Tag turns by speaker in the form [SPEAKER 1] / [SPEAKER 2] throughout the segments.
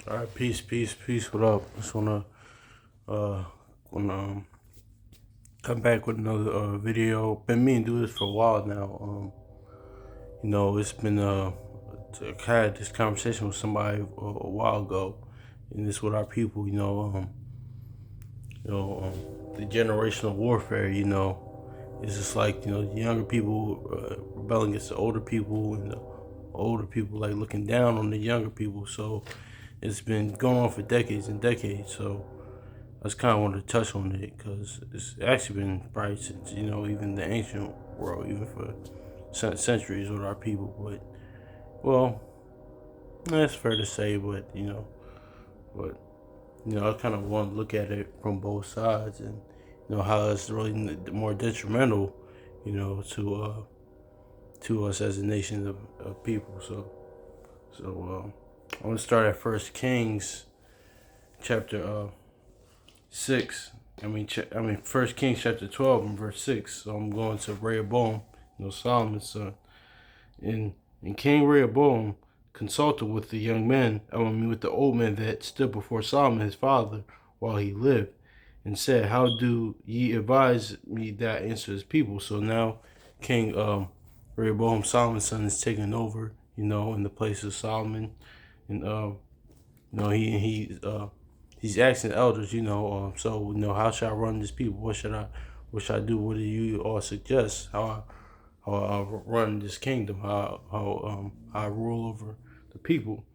[SPEAKER 1] All right, peace. What up? Just uh wanna come back with another video. Been meaning to do this for a while now. It's been I had this conversation with somebody a while ago, and it's with our people. The generational warfare. It's just like the younger people rebelling against the older people, and the older people like looking down on the younger people. So it's been going on for decades and decades. So I just kind of wanted to touch on it because it's actually been probably since even the ancient world, even for centuries with our people. But well, that's fair to say. But I kind of want to look at it from both sides, and how it's really more detrimental, to us as a nation of people. So I want to start at First Kings chapter 6. First Kings chapter 12 and verse 6. So I'm going to Rehoboam, Solomon's son. And King Rehoboam consulted with the young men, with the old men that stood before Solomon his father while he lived, and said, "How do ye advise me that I answer his people?" So now King Rehoboam, Solomon's son, is taking over, in the place of Solomon, and he's asking the elders, how should I run this people? What should I do? What do you all suggest? How I run this kingdom? How I rule over the people?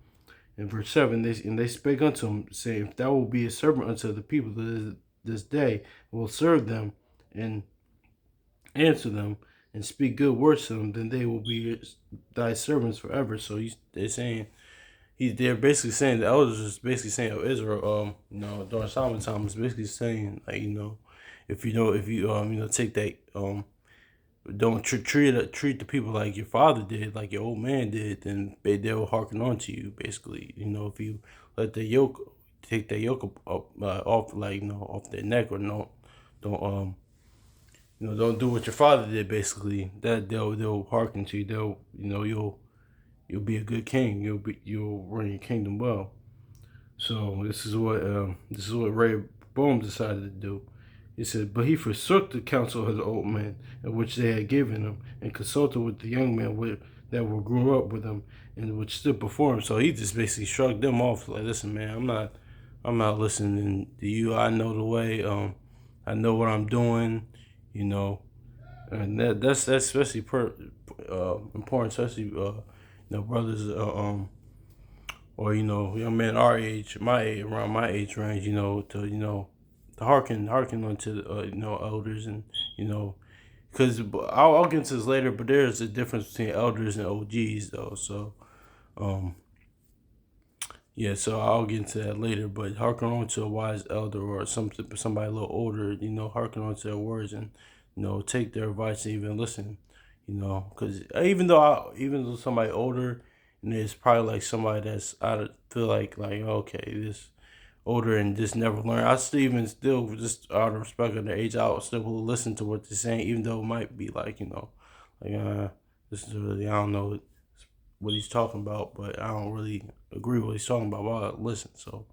[SPEAKER 1] In verse 7, they spake unto him, saying, "If thou wilt be a servant unto the people this day, and will serve them and answer them and speak good words to them, then they will be thy servants forever." So they're basically saying, the elders is basically saying of Israel, during Solomon's time, is basically saying, like, if you take that, don't treat the people like your father did, like your old man did, then they'll hearken on to you. Basically, if you let take the yoke off, off their neck, or don't don't do what your father did. Basically, that they'll hearken to you. You'll be a good king. You'll run your kingdom well. So this is what Rehoboam decided to do. He said, "But he forsook the counsel of the old men, in which they had given him, and consulted with the young men that were grew up with him, and which stood before him." So he just basically shrugged them off, like, "Listen, man, I'm not listening to you. I know the way. I know what I'm doing. You know, and that's especially important, especially brothers or young men our age, around my age range, to hearken onto elders, and because I'll get into this later, but there's a difference between elders and OGs though. So yeah, so I'll get into that later. But hearken on to a wise elder or somebody a little older, hearken on to their words, and take their advice and even listen. Because even though somebody older, and it's probably like somebody that's feel like okay, this older and just never learn. I still just out of respect of their age, I'll still will listen to what they're saying, even though it might be this is really, I don't know what he's talking about, but I don't really agree with what he's talking about. But I'll listen. So,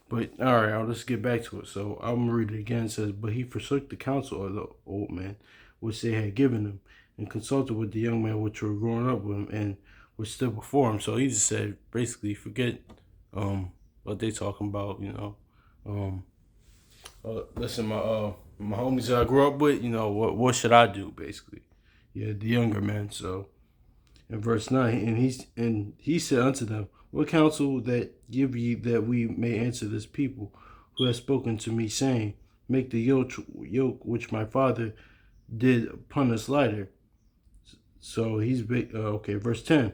[SPEAKER 1] but all right, let's get back to it. So I'm gonna read it again. It says, "But he forsook the counsel of the old man, which they had given him, and consulted with the young men which were growing up with him, and which stood before him." So he just said, basically, forget what they talking about. Listen, my homies that I grew up with, what should I do, basically? Yeah, the younger men. So in verse 9, and he said unto them, "What counsel that give ye, that we may answer this people who have spoken to me, saying, Make the yoke which my father did upon us lighter?" So he's okay. Verse 10,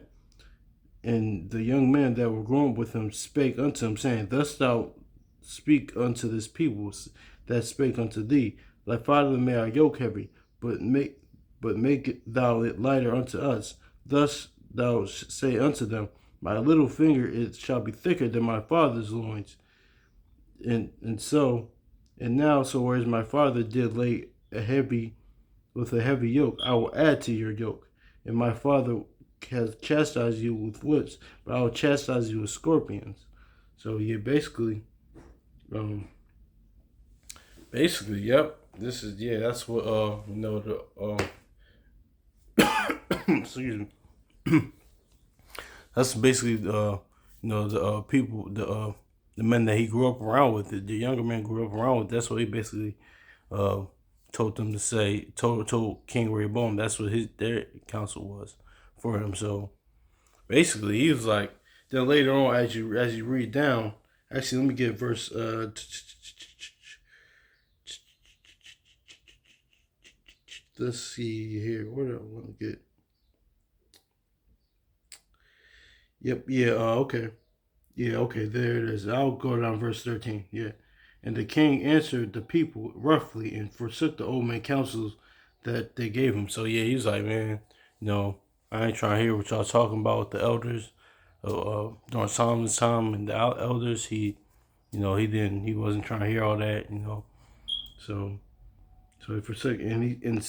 [SPEAKER 1] and the young men that were grown with him spake unto him, saying, "Thus thou speak unto this people that spake unto thee, Thy father made our yoke heavy, but make thou it lighter unto us. Thus thou say unto them, My little finger it shall be thicker than my father's loins. And now, so whereas my father did lay a heavy yoke, I will add to your yoke. And my father has chastised you with whips, but I will chastise you with scorpions." So yeah, basically, yep. This is that's what the excuse me. That's basically the people the men that he grew up around with, the younger men grew up around with. That's what he basically uh told them to say. Told King Rehoboam. That's what their counsel was for him. So basically, he was like. Then later on, as you read down, actually, let me get verse. Let's see here. What do I want to get? Yep. Yeah. Okay. Yeah, okay, there it is. I'll go down verse 13. Yeah. And the king answered the people roughly and forsook the old man counsels that they gave him. So, yeah, he was like, man, I ain't trying to hear what y'all talking about with the elders. During Solomon's time and the elders, he wasn't trying to hear all that. So, so he forsook, and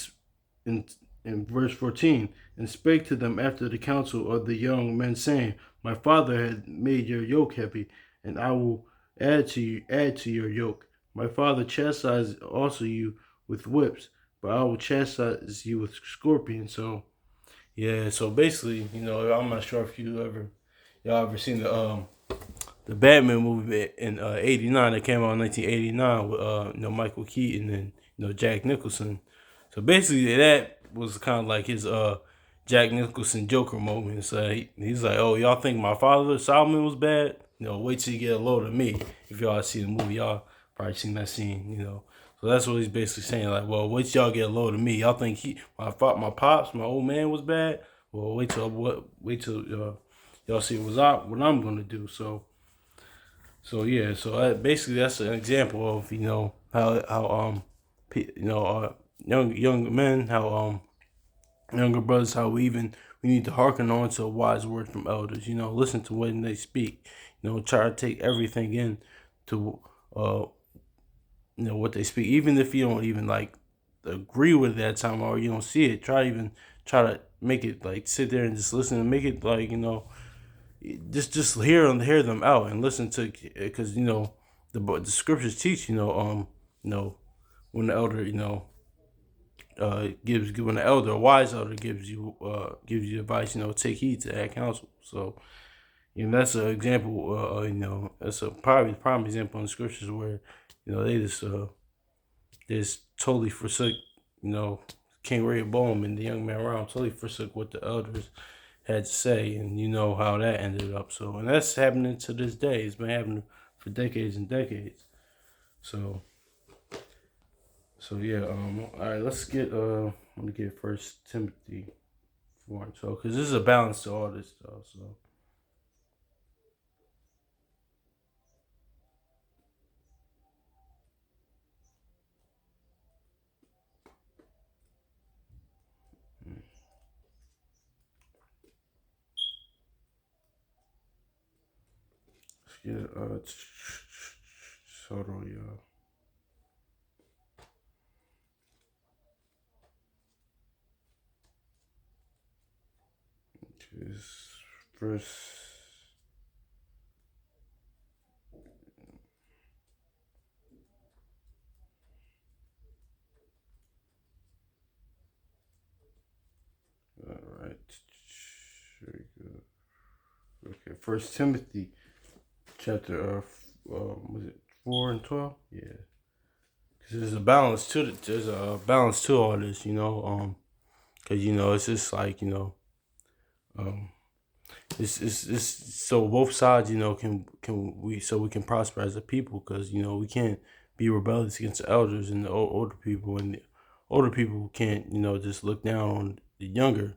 [SPEAKER 1] in, in verse 14, and spake to them after the counsel of the young men, saying, my father had made your yoke heavy, and I will add to your yoke. My father chastised also you with whips, but I will chastise you with scorpions. So yeah, so basically, I'm not sure if y'all ever seen the Batman movie in '89 that came out in 1989 with Michael Keaton and Jack Nicholson. So basically, that was kind of like his Jack Nicholson Joker moment. So he's like, "Oh, y'all think my father Solomon was bad? Wait till you get a load of me." If y'all see the movie, y'all probably seen that scene. So that's what he's basically saying. Like, well, wait till y'all get a load of me. Y'all think my pops, my old man was bad? Well, wait till y'all see what I'm gonna do. So yeah, so basically that's an example of how young men, how younger brothers, how we need to hearken on to a wise word from elders. Listen to when they speak. Try to take everything in to what they speak, even if you don't even like agree with it that time or you don't see it. Try to make it like sit there and just listen and make it like just hear them out and listen to, because the scriptures teach when the elder gives when the elder, a wise elder, gives you advice, take heed to that counsel. So that's an example. That's a probably prime example in the scriptures where they just totally forsook King Rehoboam and the young man around, totally forsook what the elders had to say, and how that ended up. So, and that's happening to this day. It's been happening for decades and decades. So yeah. All right. Let me get First Timothy 4:12, because this is a balance to all this stuff. So. Yeah, hold on, y'all. This verse. All right. Very good. Okay, First Timothy chapter was it 4:12? Yeah, because there's a balance to all this, because it's just like um, it's so both sides, can we so we can prosper as a people, because we can't be rebellious against the elders and the older people, and the older people can't just look down on the younger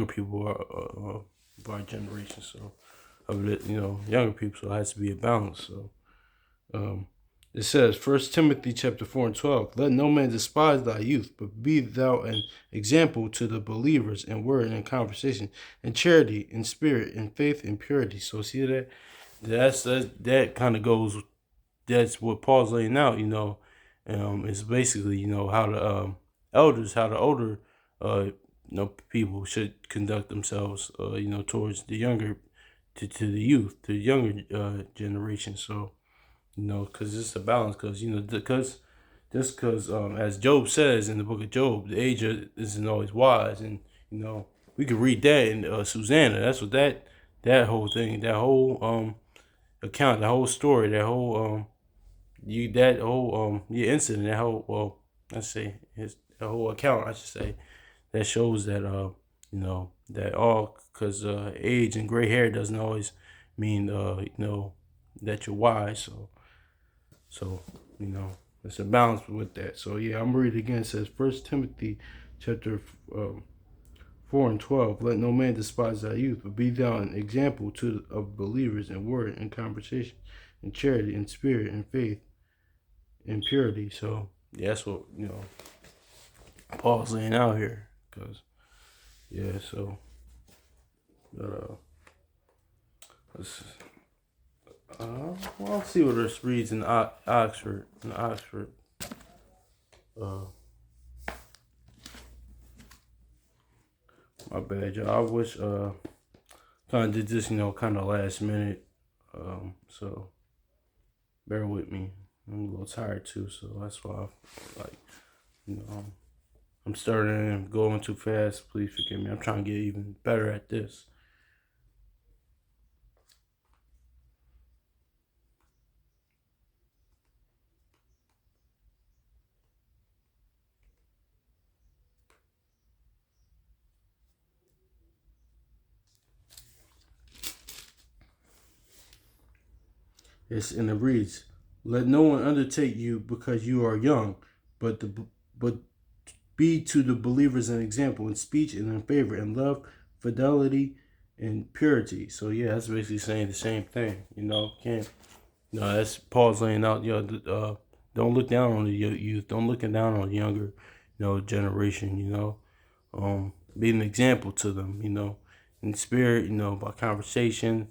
[SPEAKER 1] people of our generation. So of it, younger people. So it has to be a balance. So um, it says, First Timothy chapter 4:12, let no man despise thy youth, but be thou an example to the believers in word and conversation, in charity, in spirit, in faith, in purity. So see that kind of goes. That's what Paul's laying out. It's basically how the how the older people should conduct themselves. Towards the younger to the youth, to the younger generation. So because it's a balance. Because as Job says in the book of Job, the age isn't always wise, and you know we could read that in Susanna. That's what that whole thing, that whole account, that whole story, that whole incident, that whole let's say his the whole account, I should say, that shows that that all because age and gray hair doesn't always mean that you're wise. So you know it's a balance with that. So yeah, I'm reading again. It says First Timothy chapter 4:12. Let no man despise thy youth, but be thou an example of believers in word and conversation, in charity, in spirit, in faith, in purity. So yeah, that's what Paul's laying out here. Cause yeah, so let's I'll see what this reads in Oxford. My bad, y'all. I wish kind of did this, kind of last minute. So bear with me. I'm a little tired too, so that's why I'm starting and going too fast. Please forgive me. I'm trying to get even better at this. And it reads, "Let no one undertake you because you are young, but be to the believers an example in speech and in favor, in love, fidelity, and purity." So yeah, that's basically saying the same thing. Can't. No, that's Paul's laying out. Don't look down on the youth. Don't look down on the younger, generation. Be an example to them. In spirit. By conversation.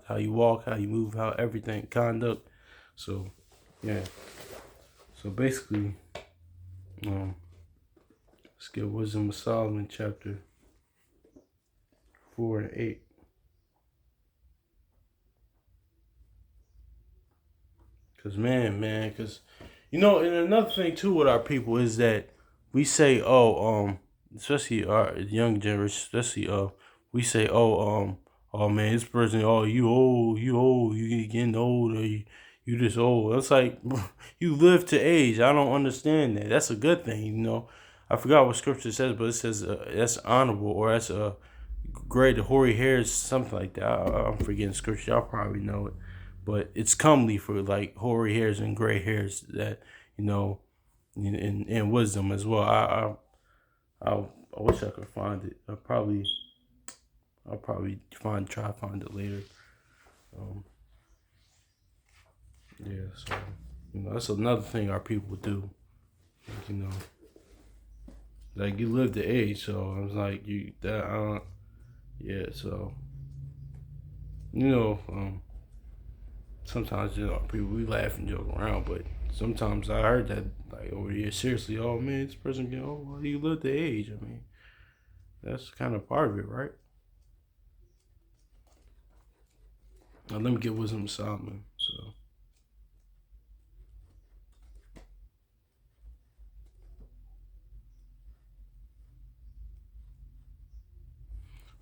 [SPEAKER 1] How you walk, how you move, how everything, conduct. So, yeah. So basically, let's get Wisdom of Solomon chapter 4 and 8. Cause and another thing too with our people is that we say, especially our young generation, especially we say, oh man, this person, oh you old, you getting old, or you just old. It's like you live to age. I don't understand that. That's a good thing. I forgot what scripture says, but it says that's honorable, or that's gray, the hoary hairs, something like that. I'm forgetting scripture. Y'all probably know it, but it's comely for like hoary hairs and gray hairs that in wisdom as well. I wish I could find it. I'll probably try to find it later. Yeah, so that's another thing our people do. Like you live the age, so I was like yeah. So sometimes people we laugh and joke around, but sometimes I heard that like over here seriously. Oh man, this person well, you live the age. I mean, that's kind of part of it, right? Now let me get Wisdom of Solomon. So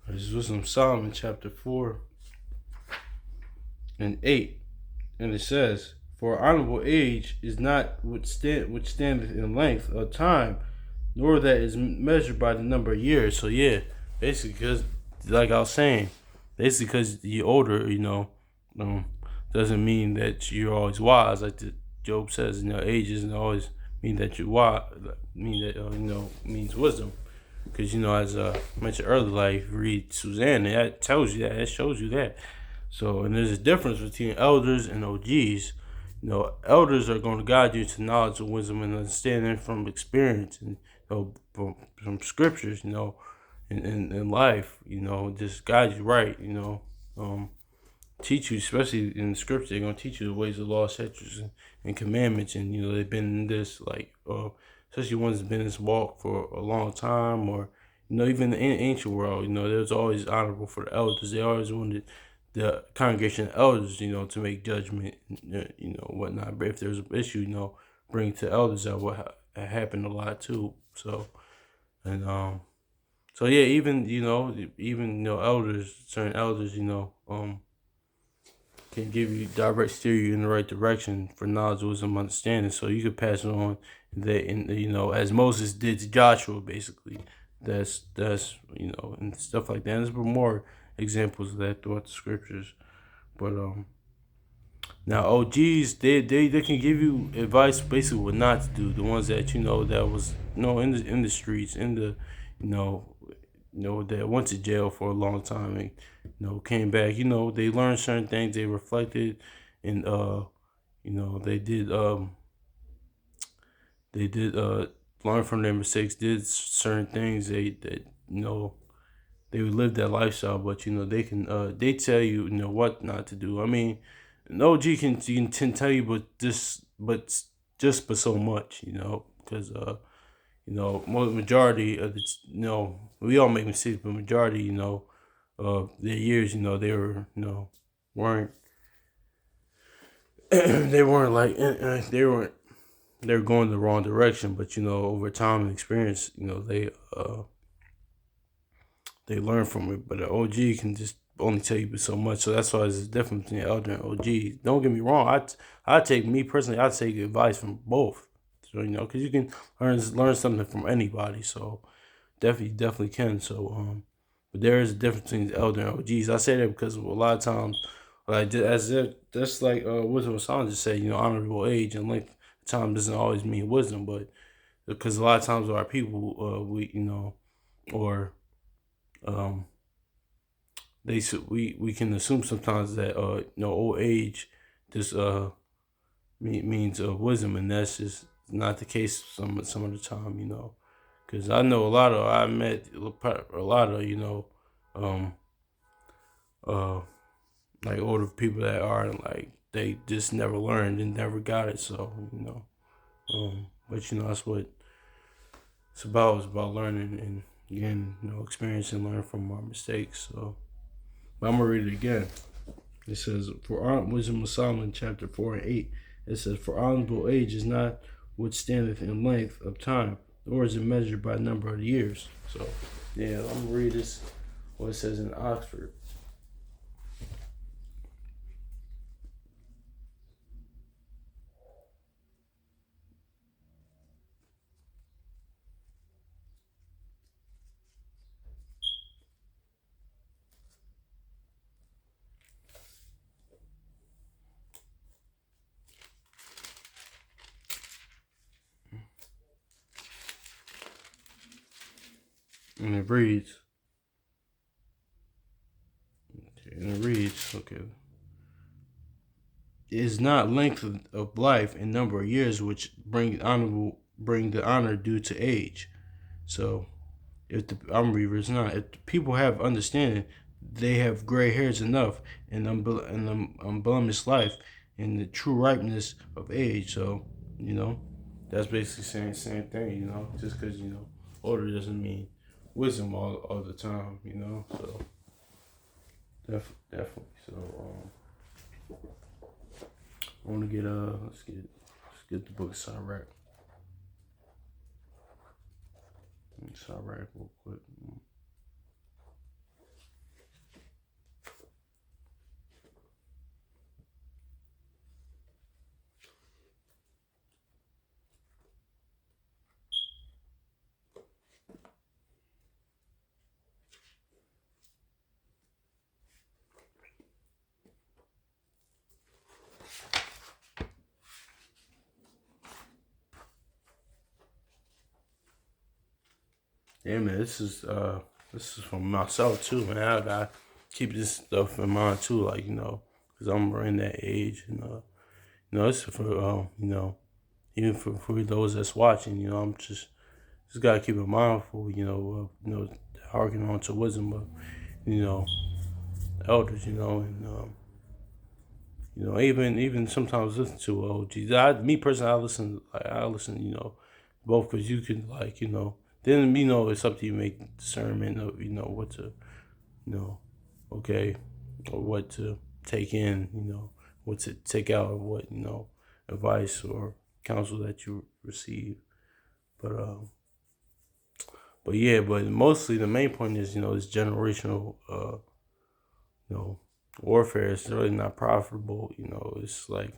[SPEAKER 1] this is Wisdom of Solomon chapter 4 and 8. And it says, "For honorable age is not withstandeth in length of time, nor that is measured by the number of years." So yeah, basically, because like I was saying, basically because you're older, doesn't mean that you're always wise. Like Job says, age doesn't always mean that you're wise. Mean that means wisdom. Because as I mentioned earlier, like read Susanna, that tells you that, it shows you that. So, and there's a difference between elders and OGs. Elders are going to guide you to knowledge and wisdom and understanding from experience and from scriptures, in life, just guide you right, teach you, especially in the scripture, they're going to teach you the ways of law, statutes, and commandments. And, they've been in this, like, especially ones that have been in this walk for a long time, or, even in the ancient world, there was always honorable for the elders. They always wanted the congregation of elders, to make judgment, whatnot. But if there's an issue, bring it to elders. That what happened a lot too. So and so yeah, even elders, certain elders, can give you direct steer you in the right direction for knowledge, wisdom, understanding. So you could pass it on that, as Moses did to Joshua, basically. That's and stuff like that. And there's more examples of that throughout the scriptures. But now OGs, they can give you advice basically what not to do. The ones that that was in the streets, in the you know that went to jail for a long time and came back. They learned certain things. They reflected, and they did learn from their mistakes. Did certain things. They would live that lifestyle, but they can they tell you what not to do. I mean, an OG can tell you, but so much, because majority of the we all make mistakes, but majority their years they were weren't they weren't like they were going the wrong direction, but over time and experience they learn from it. But an OG can just only tell you so much. So that's why there's a difference between elder and OG. Don't get me wrong. I take me personally. I take advice from both. So because you can learn something from anybody. So definitely can. So but there is a difference between elder and OGs. I say that because a lot of times, like that's like Wisdom of Solomon just said. Honorable age and length of time doesn't always mean wisdom, but because a lot of times our people or um, we can assume sometimes that old age just means wisdom, and that's just not the case some of the time, because I met a lot of um uh like older people that are like they just never learned and never got it, so but that's what it's about. It's about learning and again, experience and learn from our mistakes. So, but I'm gonna read it again. It says, "For Wisdom of Solomon, chapter 4 and 8. It says, For honorable age is not what standeth in length of time, nor is it measured by number of years." So, yeah, I'm gonna read this. What it says in Oxford. And it reads, okay. It is not length of life and number of years which bring the honor due to age. So I'm reading it's not. If the people have understanding, they have gray hairs enough and unblemished life and the true ripeness of age. So that's basically saying the same thing. Just because older doesn't mean wisdom all the time. So definitely. So I want to get let's get the book of Sirach. Sirach real quick. Yeah, man, this is from myself too, man. I gotta keep this stuff in mind too, like because I'm in that age, and it's for even for those that's watching, I'm just gotta keep it mindful, harking on to wisdom of you know elders, and even sometimes listen to OGs. Me personally, I listen, both because you can like Then it's up to you to make discernment of what to okay, or what to take in, what to take out, or what advice or counsel that you receive. But yeah, but mostly the main point is this generational you know warfare is really not profitable. It's like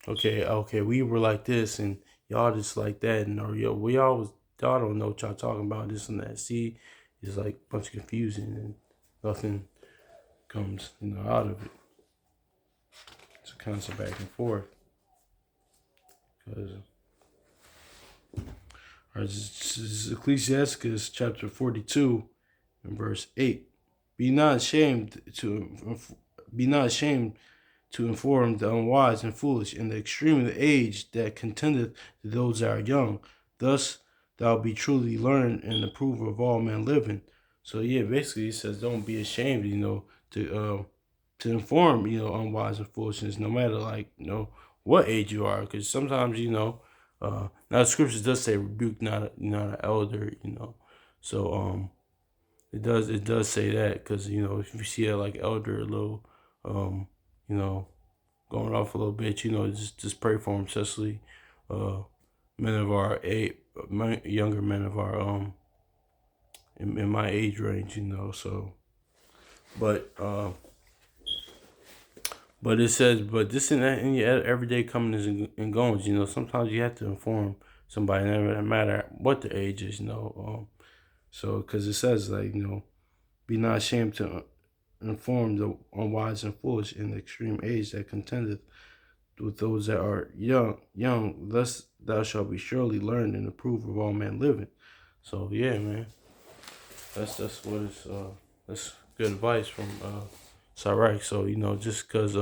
[SPEAKER 1] okay, we were like this and y'all just like that, and or we always y'all don't know what y'all talking about, this and that. See, it's like a bunch of confusion and nothing comes out of it. It's a constant back and forth. Because this is Ecclesiastes chapter 42 and verse 8. Be not ashamed to inform the unwise and foolish in the extreme of the age that contendeth to those that are young. Thus thou be truly learned and approve of all men living. So yeah, basically it says don't be ashamed, to inform, unwise and foolishness, no matter what age you are, because sometimes now the scriptures does say rebuke not an elder, so it does say that, because if you see a elder a little you know going off a little bit, just pray for him, especially men of our age, younger men of our in my age range, so but it says, but this and that in your everyday comings and goings, sometimes you have to inform somebody, no matter what the age is, so because it says be not ashamed to inform the unwise and foolish in the extreme age that contendeth with those that are young, thus thou shalt be surely learned and approve of all men living. So yeah, man, that's what it's that's good advice from Sirach. So just because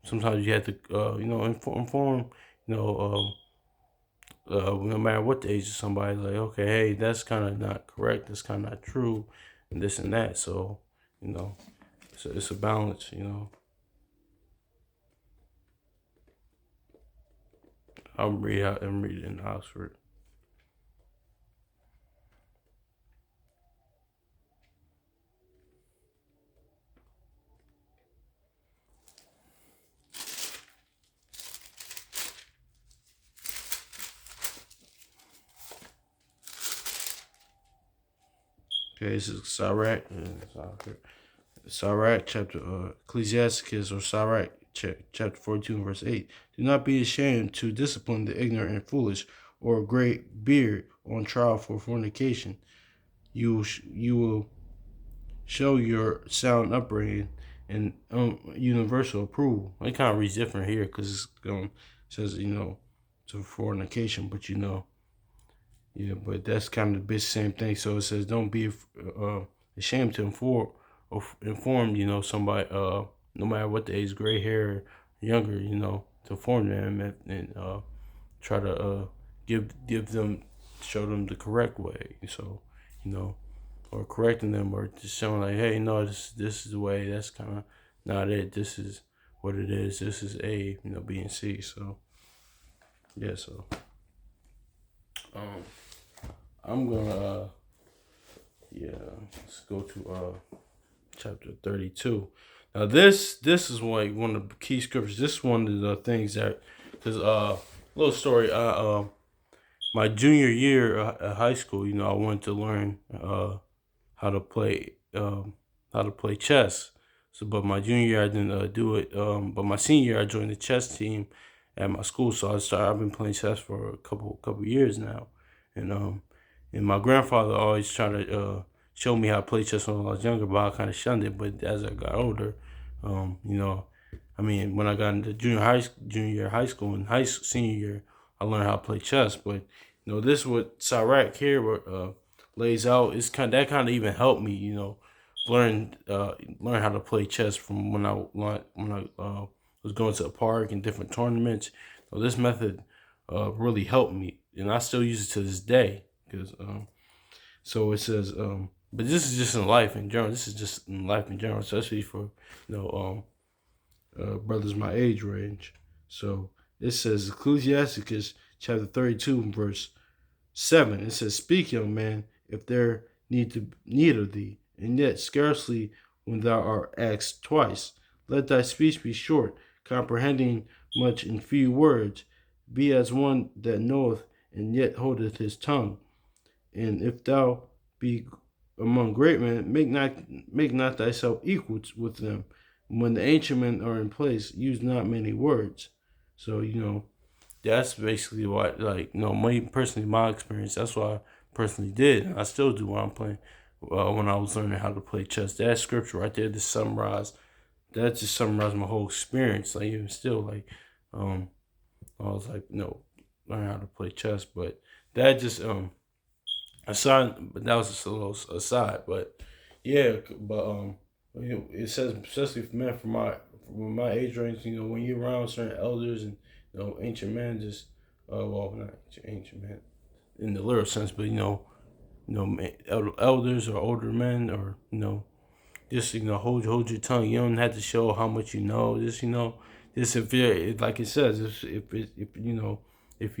[SPEAKER 1] sometimes you have to inform no matter what the age of somebody, like, okay, hey, that's kind of not correct, that's kind of not true, and this and that. So it's a balance. I'm reading Oxford. Okay, this is Sirach. Sirach chapter Ecclesiasticus, or Sirach chapter 42 and verse 8. Do not be ashamed to discipline the ignorant and foolish, or a great beard on trial for fornication. You will show your sound upbringing and universal approval. It kind of reads different here because it says to fornication, but yeah, but that's kind of the same thing. So it says don't be ashamed to inform somebody, no matter what the age, gray hair, younger, to inform them and try to give them, show them the correct way. So or correcting them, or just showing like, hey, no, this is the way. That's kind of not it. This is what it is. This is A, B and C. So yeah, so I'm gonna let's go to chapter 32. Now this is like one of the key scriptures. This is one of the things that, because little story. My junior year at high school, I wanted to learn how to play chess. So, but my junior year I didn't do it. But my senior year I joined the chess team at my school. So I've been playing chess for a couple years now, and my grandfather always tried to show me how to play chess when I was younger, but I kind of shunned it. But as I got older, I mean, when I got into junior year high school and senior year, I learned how to play chess. But this is what Sirach here lays out. It's that kind of even helped me, learn how to play chess from when I was going to a park and different tournaments. So this method really helped me, and I still use it to this day. Because so it says, but this is just in life in general. This is just in life in general, especially for brothers my age range. So it says Ecclesiasticus chapter 32 verse 7, it says, "Speak, young man, if there need of thee, and yet scarcely when thou art asked twice. Let thy speech be short, comprehending much in few words. Be as one that knoweth and yet holdeth his tongue. And if thou be among great men, make not thyself equal with them. When the ancient men are in place, use not many words." So that's basically what, like, me personally, my experience. That's what I personally did, and I still do when I'm playing. When I was learning how to play chess, that scripture right there, just summarized. That just summarized my whole experience. Like, even still, like, um, I was like, learn how to play chess, but that just aside. But that was just a little aside. But yeah, but it says, especially for men from my age range, when you're around certain elders and ancient men, just well, not ancient men in the literal sense, but elders or older men, or just hold your tongue. You don't have to show how much you know. Just if you, like it says, if if you if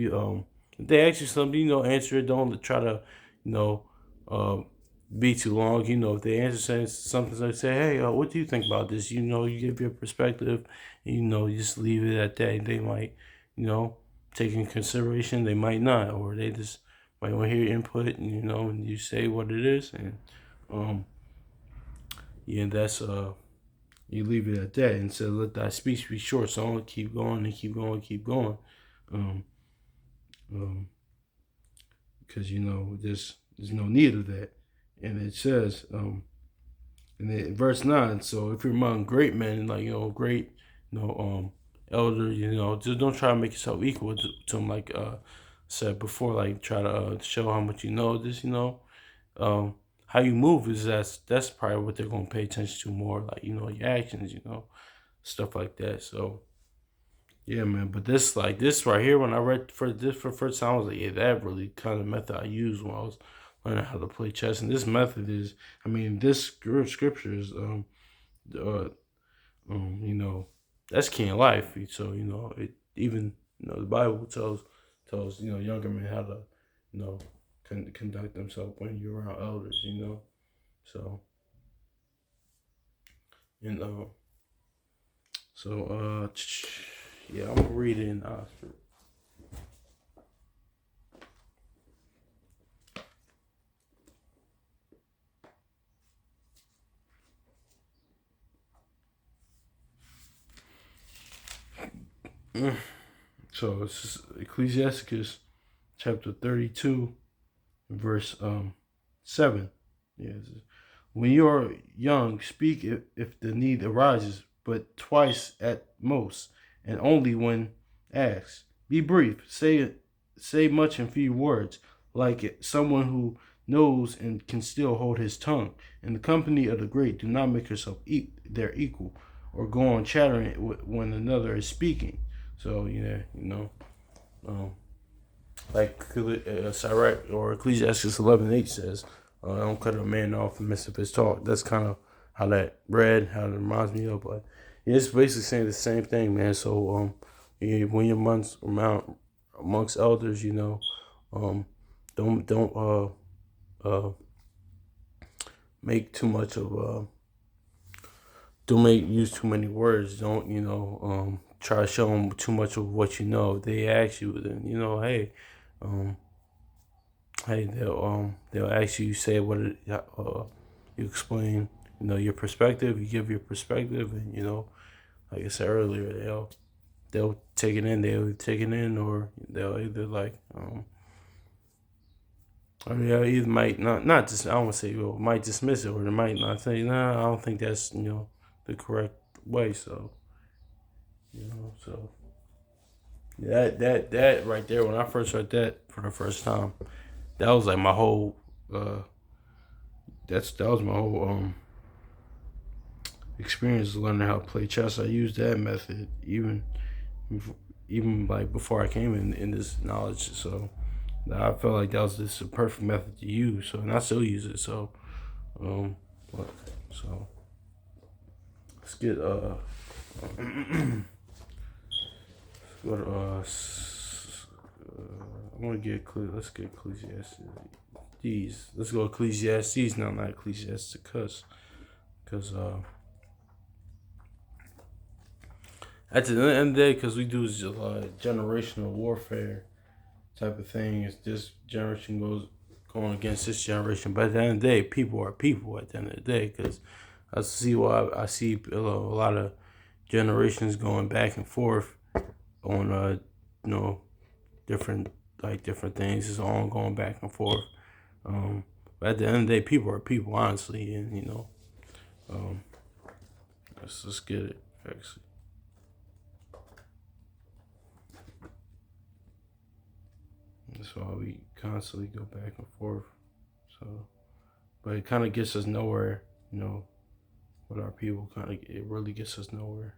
[SPEAKER 1] they ask you something, answer it. Don't try to you know uh be too long. If they answer saying something, like, say, "Hey, what do you think about this?" You give your perspective. And, you just leave it at that. They might you know take in consideration. They might not, or they just might want to hear your input. And and you say what it is, and um yeah, that's you leave it at that, and say, "Let thy speech be short." So I'm gonna keep going and keep going, keep going, um, um, because there's no need of that. And it says, in verse 9, "So if you're among great men, like great, elder, just don't try to make yourself equal to them, like said before, like try to show how much you know. Just um, how you move is that's probably what they're gonna pay attention to more, like your actions, stuff like that. So yeah, man. But this right here, when I read for this for the first time, I was like, yeah, that really kind of method I used when I was learning how to play chess. And this method is, I mean, this scripture is, uh, you know, that's key in life. So it even the Bible tells younger men how to you know conduct themselves when you're around elders. So and so yeah, I'm gonna read it in Oxford. So it's Ecclesiasticus chapter 32, verse 7. Yeah, when you are young, speak if the need arises, but twice at most, and only when asked. Be brief. Say much in few words, like someone who knows and can still hold his tongue. In the company of the great, do not make yourself their equal, or go on chattering when another is speaking. So yeah, um, like Sirach or Ecclesiastes 11:8 says, "Don't cut a man off in the midst of his talk." That's kind of how that read, how it reminds me of. But yeah, it's basically saying the same thing, man. So yeah, when you're amongst elders, don't make too much of don't make use too many words. Don't try to show them too much of what you know. If they ask you, then hey. Um, Hey, they'll ask you, say what it, you explain, your perspective. You give your perspective, and like I said earlier, they'll take it in. They'll take it in, or they'll either like I mean, they either might not just I don't want to say might dismiss it, or they might not say, nah, I don't think that's the correct way. So so that right there, when I first heard that for the first time, that was like my whole that was my whole experience learning how to play chess. I used that method even like before I came in this knowledge. So I felt like that was just a perfect method to use. So and I still use it. So um, so let's get go to want to get let's get Ecclesiastes. Let's go Ecclesiastes now, not Ecclesiasticus, because at the end of the day, because we do generational warfare type of thing. It's this generation going against this generation, but at the end of the day, people are people. At the end of the day, because I see I see a lot of generations going back and forth on different things. It's all going back and forth. But at the end of the day, people are people, honestly, and let's get it actually. That's why we constantly go back and forth. So, but it kind of gets us nowhere, with our people. It really gets us nowhere.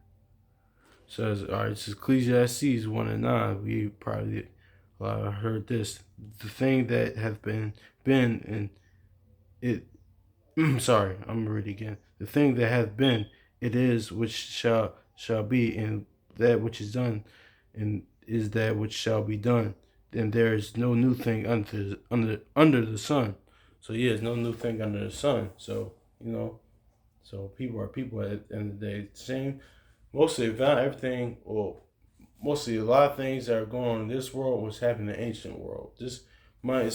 [SPEAKER 1] Says, all right, it's Ecclesiastes 1:9. We probably heard this. The thing that have been and it. Sorry, I'm gonna read it again. The thing that hath been, it is which shall be, and that which is done, and is that which shall be done. And there is no new thing under the sun. So yeah, there's no new thing under the sun. So so people are people at the end of the day. Same, mostly about everything, or mostly a lot of things that are going on in this world was happening in the ancient world. It's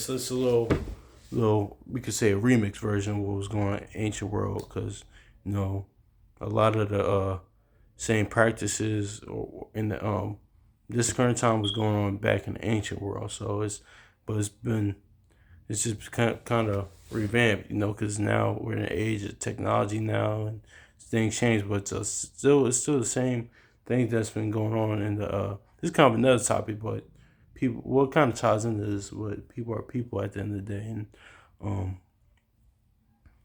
[SPEAKER 1] just a little we could say a remix version of what was going on in ancient world, because a lot of the same practices or in the this current time was going on back in the ancient world. So it's just kind of revamped, because now we're in an age of technology now, and things change, but it's still the same thing that's been going on in the this is kind of another topic, but people, what kind of ties into this, what people are people at the end of the day, and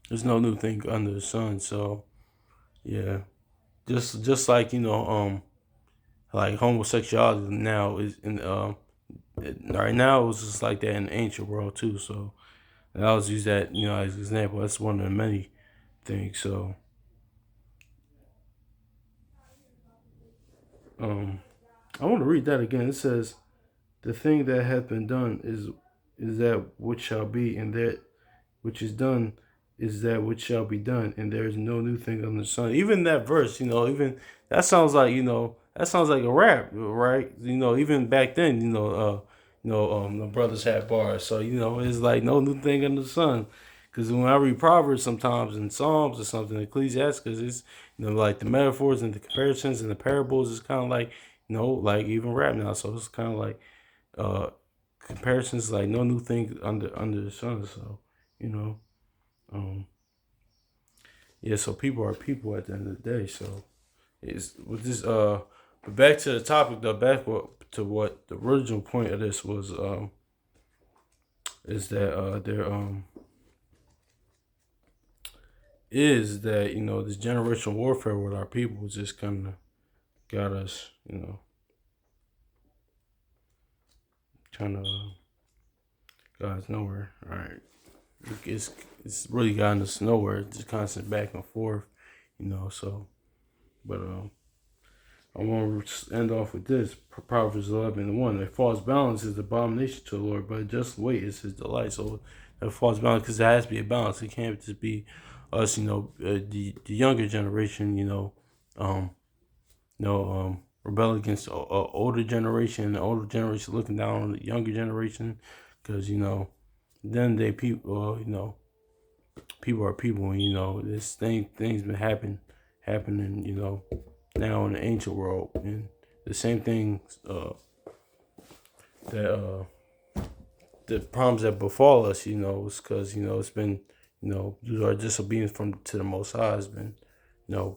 [SPEAKER 1] there's no new thing under the sun. So yeah, just like like homosexuality now is in right now it was just like that in the ancient world too. So and I always use that as an example. That's one of the many things. So I want to read that again. It says, "The thing that hath been done is that which shall be, and that which is done is that which shall be done, and there is no new thing under the sun." Even that verse, even that sounds like a rap, right? Even back then, the brothers had bars, so it's like no new thing under the sun. Because when I read Proverbs sometimes in Psalms or something, Ecclesiastes, it's like the metaphors and the comparisons and the parables is kind of like like even rap now. So it's kind of like comparisons, like no new thing under the sun. So yeah. So people are people at the end of the day. So it's with this but back to the topic though. To what the original point of this was is that there is that this generational warfare with our people just kind of got us trying to got us nowhere. All right, it's really gotten us nowhere. Just constant back and forth, So, but I want to end off with this. Proverbs 11:1. A false balance is abomination to the Lord, but a just weight is His delight. So, a false balance, because there has to be a balance. It can't just be us, the younger generation, rebel against the older generation, the older generation looking down on the younger generation, because then they people, people are people, and this things been happening, now in the ancient world, and the same things that the problems that befall us, is because it's been due to our disobedience to the Most High has been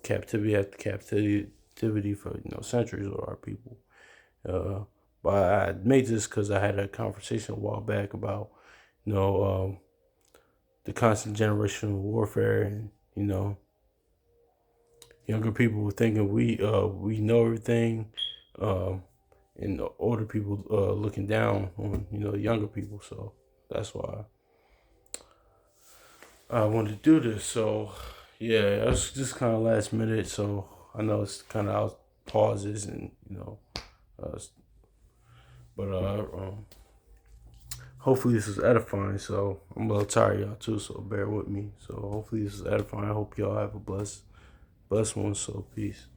[SPEAKER 1] captivity after captivity for centuries with our people. But I made this because I had a conversation a while back about the constant generational warfare, and younger people thinking we know everything, and the older people looking down on younger people. So that's why I wanted to do this. So yeah, that's just kind of last minute. So I know it's kind of out pauses and but hopefully this was edifying. So I'm a little tired, y'all too. So bear with me. So hopefully this is edifying. I hope y'all have a blessed one. So peace.